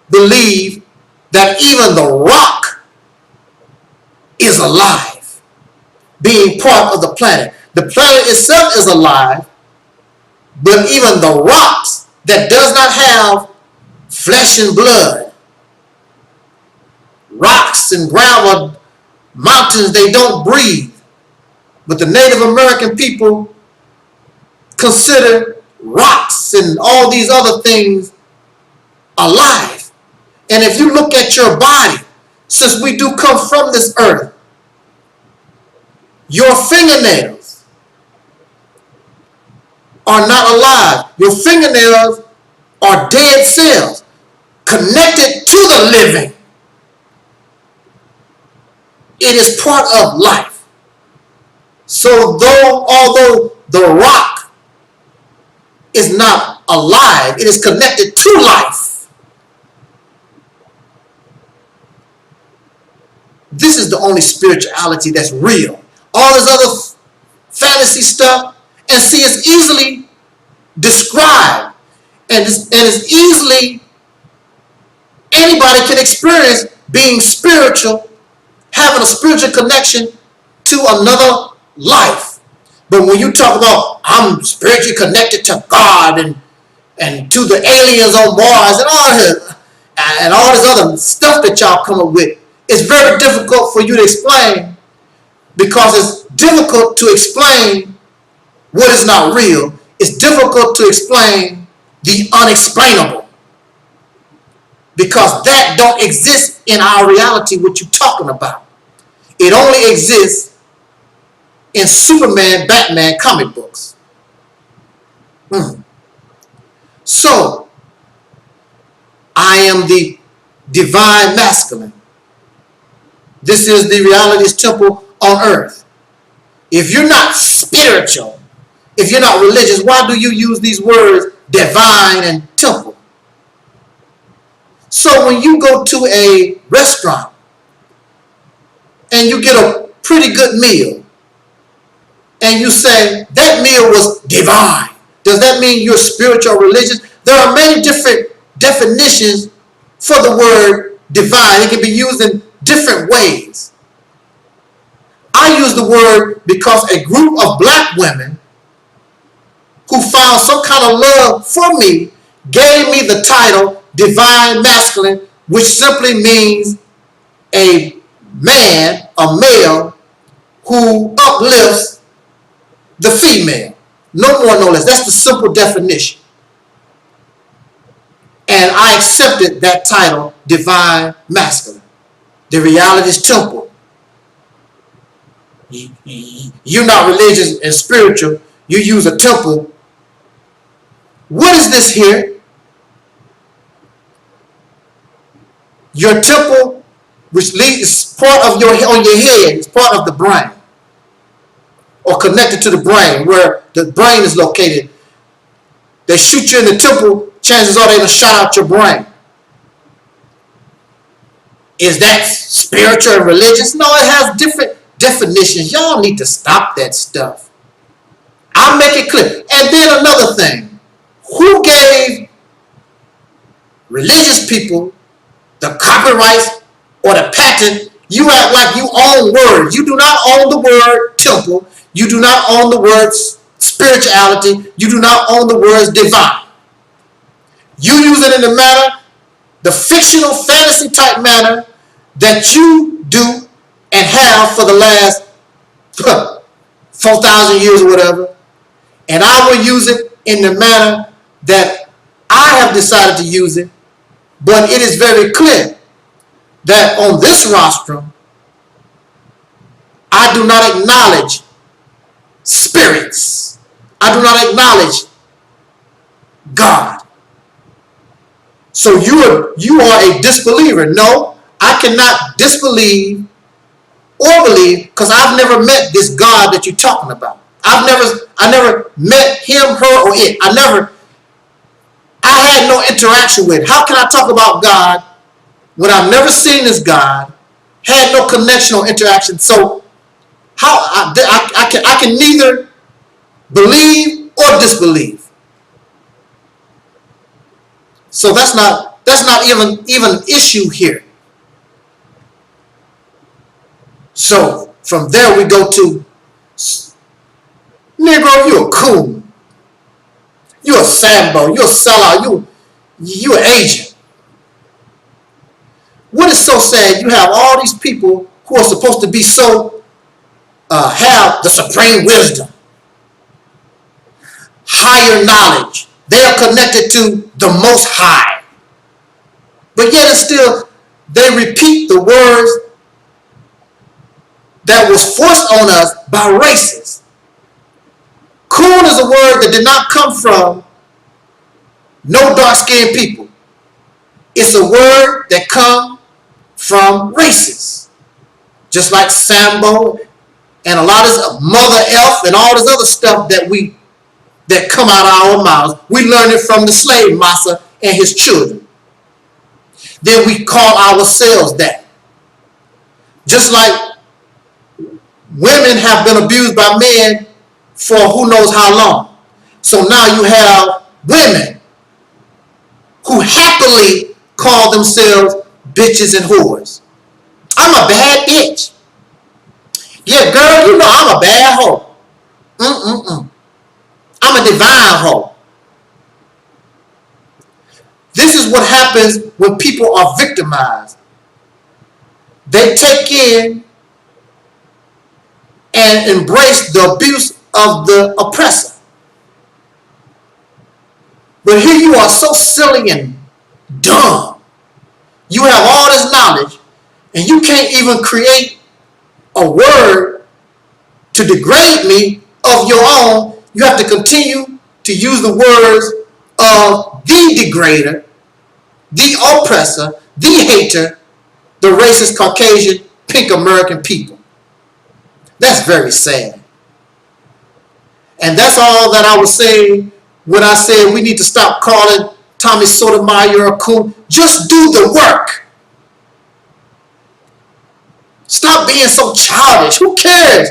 believe that even the rock is alive, being part of the planet. The planet itself is alive, but even the rocks that does not have flesh and blood, rocks and gravel, mountains, they don't breathe. But the Native American people consider rocks and all these other things alive. And if you look at your body, since we do come from this earth, your fingernails are not alive. Your fingernails are dead cells connected to the living. It is part of life. So although the rock is not alive, it is connected to life. This is the only spirituality that's real. All this other fantasy stuff, and see, it's easily described, and it's easily, anybody can experience being spiritual, having a spiritual connection to another life. But when you talk about, I'm spiritually connected to God and to the aliens on Mars and all this other stuff that y'all come up with, it's very difficult for you to explain, because it's difficult to explain what is not real. It's difficult to explain the unexplainable, because that don't exist in our reality, what you're talking about. It only exists in Superman, Batman comic books. So, I am the divine masculine. This is the reality's temple on earth. If you're not spiritual, if you're not religious, why do you use these words divine and temple? So when you go to a restaurant and you get a pretty good meal and you say that meal was divine, does that mean you're spiritual or religious? There are many different definitions for the word divine. It can be used in different ways. I use the word because a group of black women who found some kind of love for me gave me the title divine masculine, which simply means a man, a male, who uplifts the female. No more, no less. That's the simple definition. And I accepted that title, divine masculine. The reality's temple. You're not religious and spiritual. You use a temple. What is this here? Your temple, which is part of on your head, is part of the brain, or connected to the brain, where the brain is located. They shoot you in the temple, chances are they're going to shot out your brain. Is that spiritual and religious? No, it has different definitions. Y'all need to stop that stuff. I'll make it clear. And then another thing. Who gave religious people the copyrights or the patent? You act like you own words. You do not own the word temple. You do not own the word spirituality. You do not own the words divine. You use it in the manner, the fictional fantasy type manner that you do and have for the last 4,000 years or whatever. And I will use it in the manner that I have decided to use it. But it is very clear that on this rostrum, I do not acknowledge spirits. I do not acknowledge God. So you are a disbeliever. No, I cannot disbelieve or believe, because I've never met this God that you're talking about. I never met him, her, or it. I had no interaction with. How can I talk about God when I've never seen this God, had no connection or interaction? So how I can neither believe or disbelieve. So that's not That's not even an issue here. So from there we go to Negro, you a coon. You a Sambo. You a sellout. You an agent. What is so sad? You have all these people who are supposed to be so have the supreme wisdom, higher knowledge. They are connected to the Most High. But yet and still, they repeat the words that was forced on us by racists. Coon is a word that did not come from no dark-skinned people. It's a word that comes from racists. Just like Sambo and a lot of Mother Elf and all this other stuff that come out of our mouths. We learned it from the slave master and his children. Then we call ourselves that. Just like women have been abused by men for who knows how long. So now you have women who happily call themselves bitches and whores. I'm a bad bitch. Yeah, girl, you know I'm a bad hoe. I'm a divine hoe. This is what happens when people are victimized. They take in and embrace the abuse of the oppressor. But here you are so silly and dumb. You have all this knowledge and you can't even create a word to degrade me of your own. You have to continue to use the words of the degrader, the oppressor, the hater, the racist Caucasian pink American people. That's very sad. And that's all that I was saying when I said we need to stop calling Tommy Sotomayor a coon. Just do the work. Stop being so childish. Who cares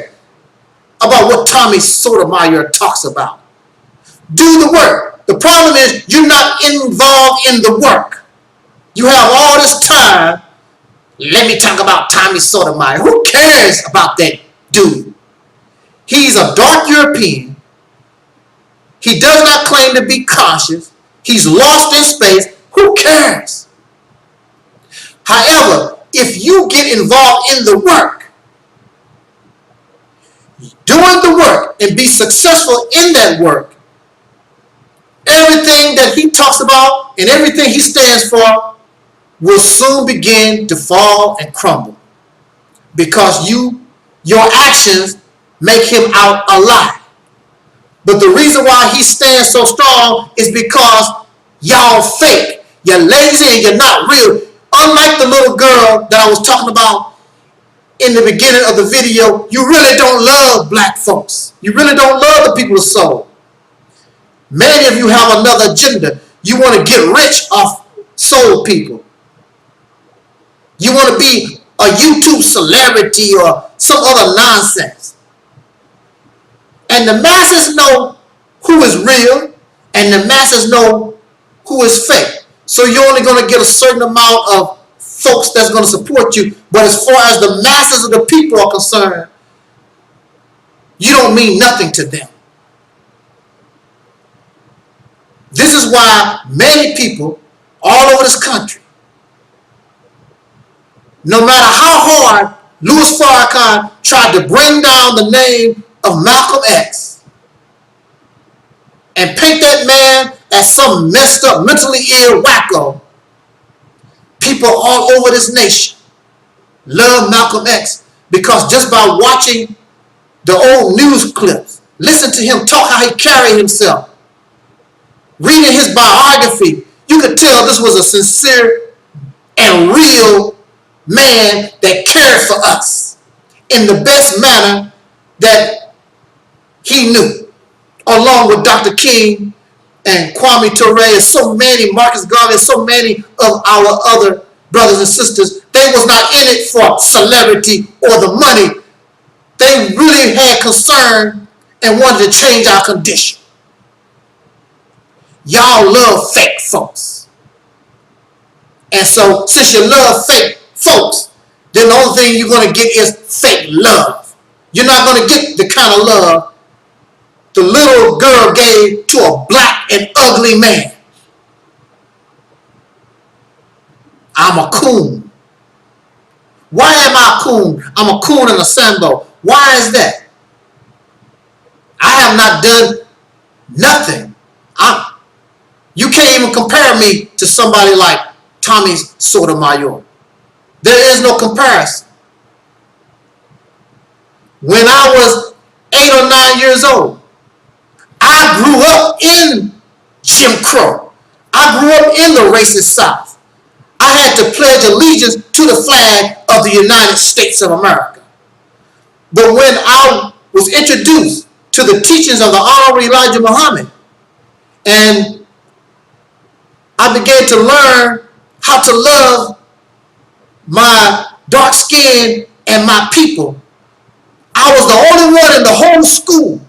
about what Tommy Sotomayor talks about? Do the work. The problem is you're not involved in the work. You have all this time. Let me talk about Tommy Sotomayor. Who cares about that dude? He's a dark European. He does not claim to be conscious. He's lost in space. Who cares? However, if you get involved in the work, doing the work, and be successful in that work, everything that he talks about and everything he stands for will soon begin to fall and crumble. Because your actions make him out a lie. But the reason why he stands so strong is because y'all fake. You're lazy and you're not real. Unlike the little girl that I was talking about in the beginning of the video, you really don't love black folks. You really don't love the people of soul. Many of you have another agenda. You want to get rich off soul people. You want to be a YouTube celebrity or some other nonsense. And the masses know who is real and the masses know who is fake. So you're only going to get a certain amount of folks that's going to support you. But as far as the masses of the people are concerned, you don't mean nothing to them. This is why many people all over this country, no matter how hard Louis Farrakhan tried to bring down the name of Malcolm X and paint that man as some messed up, mentally ill wacko, people all over this nation love Malcolm X because just by watching the old news clips, listen to him talk how he carried himself, reading his biography, you could tell this was a sincere and real man that cared for us in the best manner that he knew, along with Dr. King and Kwame Ture and so many, Marcus Garvey and so many of our other brothers and sisters. They was not in it for celebrity or the money. They really had concern and wanted to change our condition. Y'all love fake folks. And so, since you love fake folks, then the only thing you're going to get is fake love. You're not going to get the kind of love the little girl gave to a black and ugly man. I'm a coon. Why am I a coon? I'm a coon in a Sambo. Why is that? I have not done nothing. You can't even compare me to somebody like Tommy Sotomayor. There is no comparison. When I was 8 or 9 years old, I grew up in Jim Crow. I grew up in the racist South. I had to pledge allegiance to the flag of the United States of America. But when I was introduced to the teachings of the Honorable Elijah Muhammad, and I began to learn how to love my dark skin and my people, I was the only one in the whole school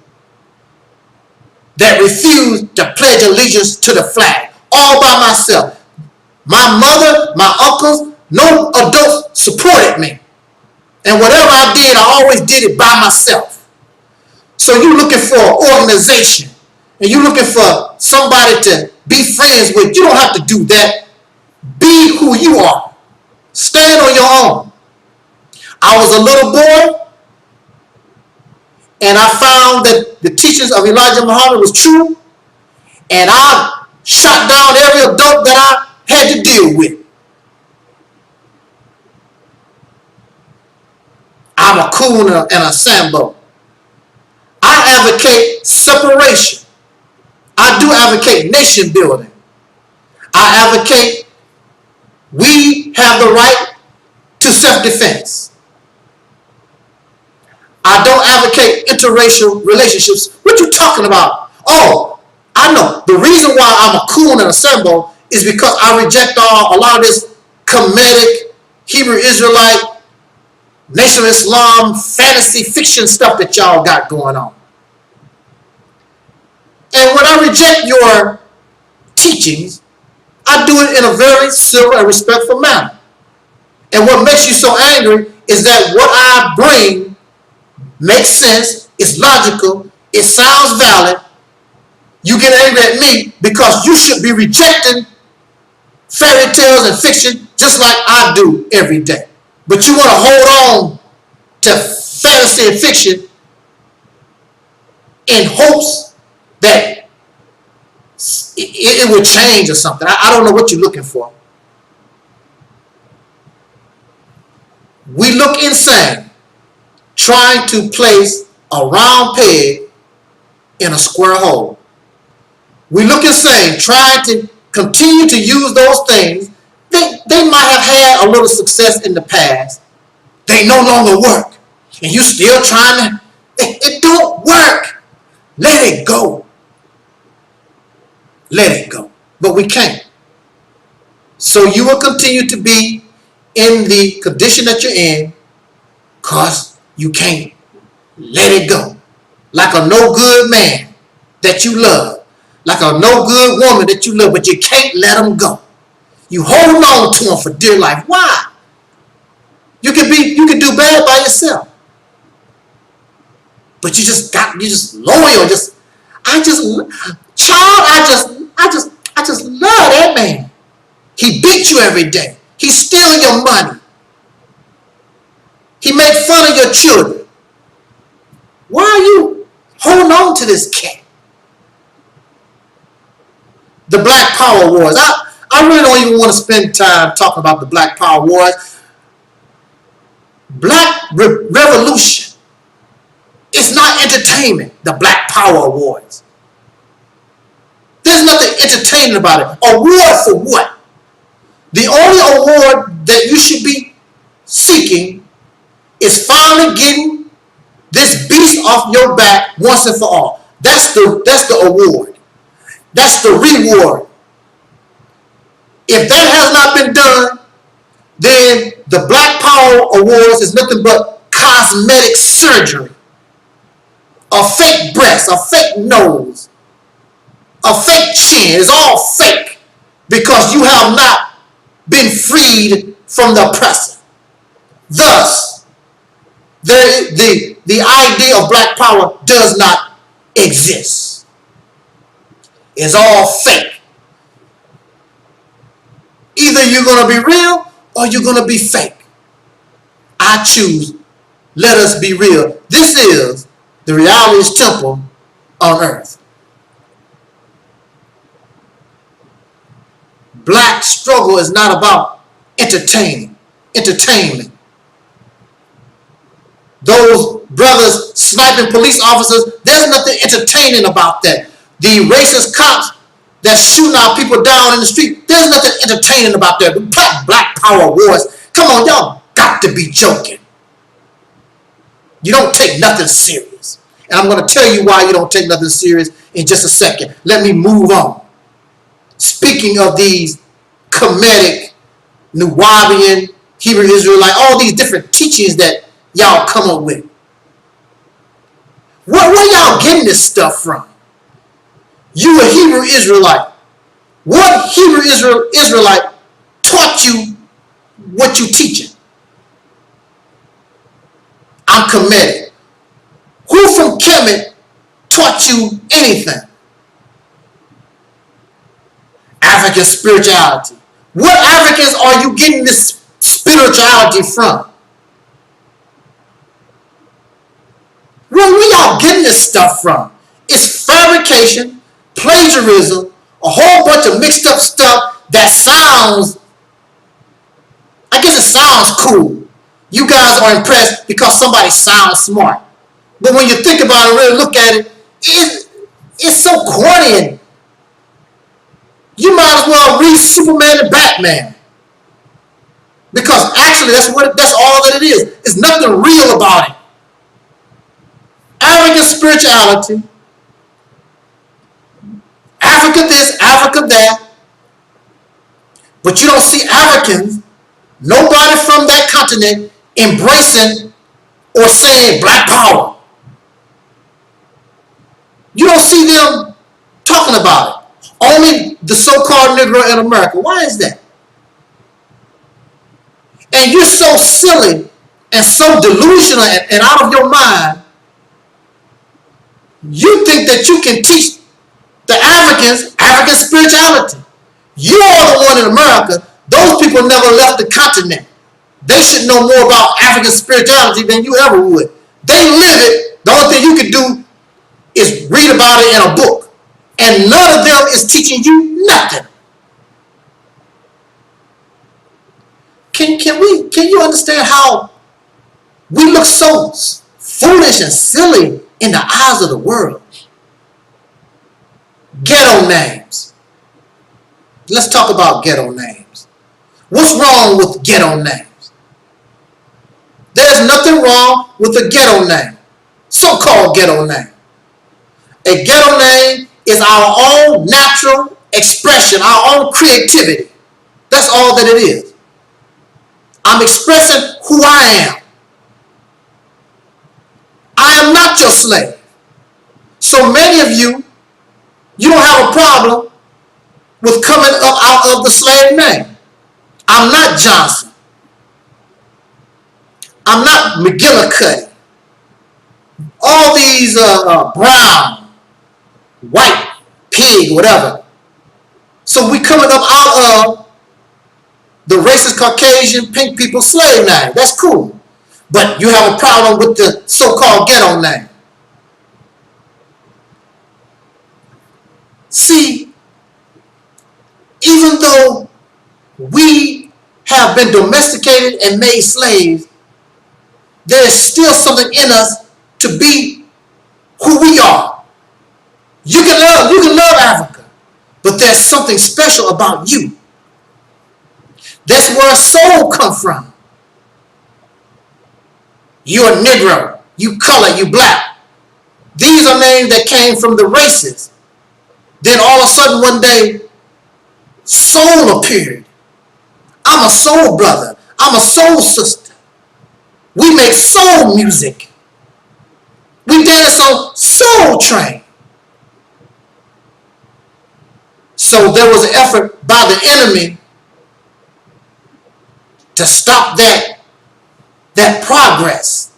that refused to pledge allegiance to the flag, all by myself. My mother, my uncles, no adults supported me. And whatever I did, I always did it by myself. So you're looking for an organization, and you're looking for somebody to be friends with. You don't have to do that. Be who you are. Stand on your own. I was a little boy, and I found that the teachings of Elijah Muhammad was true, and I shot down every adult that I had to deal with. I'm a coon and a Sambo. I advocate separation. I do advocate nation building. I advocate we have the right to self-defense. I don't advocate interracial relationships. What you talking about? Oh, I know. The reason why I'm a coon and a Sambo is because I reject a lot of this comedic, Hebrew Israelite, Nation of Islam, fantasy fiction stuff that y'all got going on. And when I reject your teachings, I do it in a very civil and respectful manner. And what makes you so angry is that what I bring makes sense, it's logical, it sounds valid. You get angry at me because you should be rejecting fairy tales and fiction just like I do every day. But you want to hold on to fantasy and fiction in hopes that it will change or something. I don't know what you're looking for. We look insane trying to place a round peg in a square hole. We look insane trying to continue to use those things. They might have had a little success in the past. They no longer work. And you still trying to, it don't work. Let it go. Let it go. But we can't. So you will continue to be in the condition that you're in because you can't let it go. Like a no good man that you love. Like a no good woman that you love, but you can't let them go. You hold on to them for dear life. Why? You can do bad by yourself. But you just loyal. I just love that man. He beat you every day. He steals your money. He makes fun of your children. Why are you holding on to this cat? The Black Power Wars. I really don't even want to spend time talking about the Black Power Wars. Black Revolution. It's not entertainment, the Black Power Awards. There's nothing entertaining about it. Award for what? The only award that you should be seeking is finally getting this beast off your back once and for all. That's the award. That's the reward. If that has not been done, then the Black Power Awards is nothing but cosmetic surgery. A fake breast, a fake nose, a fake chin. It's all fake because you have not been freed from the oppressor. Thus, the idea of black power does not exist. It's all fake. Either you're going to be real or you're going to be fake. I choose, let us be real. This is the Realist temple on earth. Black struggle is not about entertainment. Those brothers sniping police officers, there's nothing entertaining about that. The racist cops that's shooting our people down in the street, there's nothing entertaining about that. The black power wars, come on, y'all got to be joking. You don't take nothing serious. And I'm going to tell you why you don't take nothing serious in just a second. Let me move on. Speaking of these Kemetic, Nubian, Hebrew Israelite, all these different teachings that y'all come up with. Where y'all getting this stuff from? You a Hebrew Israelite. What Hebrew Israelite taught you what you teaching? I'm Kemetic. Who from Kemet taught you anything? African spirituality. What Africans are you getting this spirituality from? Where y'all getting this stuff from? It's fabrication, plagiarism, a whole bunch of mixed up stuff that sounds, I guess it sounds cool. You guys are impressed because somebody sounds smart. But when you think about it and really look at it, it's so corny. You might as well read Superman and Batman. Because actually that's all that it is. There's nothing real about it. African spirituality, Africa this, Africa that, but you don't see Africans, nobody from that continent embracing or saying black power. You don't see them talking about it. Only the so-called Negro in America. Why is that? And you're so silly and so delusional and out of your mind, you think that you can teach the Africans African spirituality. You are the one in America. Those people never left the continent. They should know more about African spirituality than you ever would. They live it. The only thing you can do is read about it in a book. And none of them is teaching you nothing. Can you understand how we look so foolish and silly in the eyes of the world? Ghetto names. Let's talk about ghetto names. What's wrong with ghetto names? There's nothing wrong with a ghetto name. So-called ghetto name. A ghetto name is our own natural expression, our own creativity. That's all that it is. I'm expressing who I am. I am not your slave. So many of you don't have a problem with coming up out of the slave name. I'm not Johnson. I'm not McGillicuddy. All these brown, white, pig, whatever. So we coming up out of the racist Caucasian pink people slave name. That's cool. But you have a problem with the so-called ghetto name. See, even though we have been domesticated and made slaves, there is still something in us to be who we are. You can love Africa, but there's something special about you. That's where soul comes from. You're a Negro, you color, you black. These are names that came from the races. Then all of a sudden one day, soul appeared. I'm a soul brother. I'm a soul sister. We make soul music. We dance on Soul Train. So there was an effort by the enemy to stop that progress.